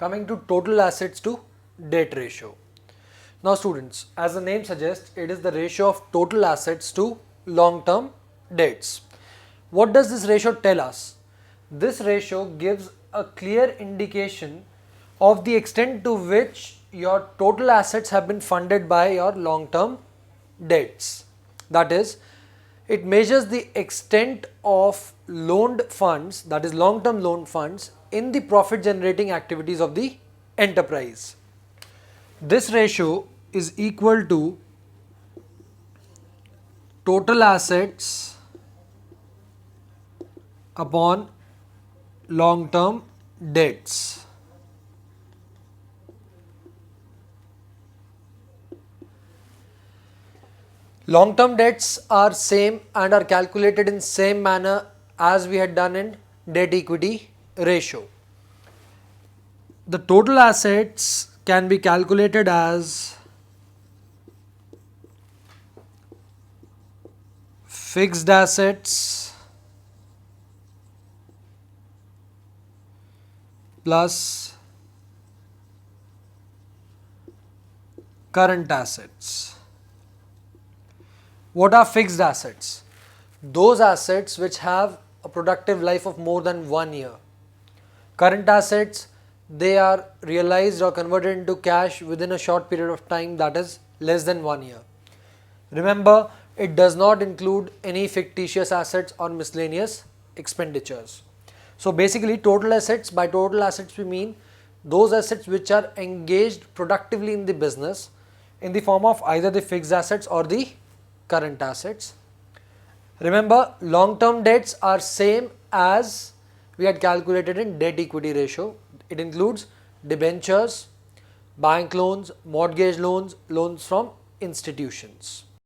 coming to total assets to debt ratio. Now students, as the name suggests, it is the ratio of total assets to long-term debts. What does this ratio tell us? This ratio gives a clear indication of the extent to which your total assets have been funded by your long-term debts. That is, it measures the extent of loaned funds, that is long-term loan funds, in the profit generating activities of the enterprise. This ratio is equal to total assets upon long-term debts. Long-term debts are same and are calculated in same manner as we had done in debt equity ratio. The total assets can be calculated as fixed assets plus current assets. What are fixed assets? Those assets which have a productive life of more than 1 year. Current assets, they are realized or converted into cash within a short period of time, that is less than 1 year. Remember, it does not include any fictitious assets or miscellaneous expenditures. So basically, total assets, by total assets we mean those assets which are engaged productively in the business in the form of either the fixed assets or the current assets. Remember, long-term debts are same as we had calculated in debt equity ratio. It includes debentures, bank loans, mortgage loans, loans from institutions.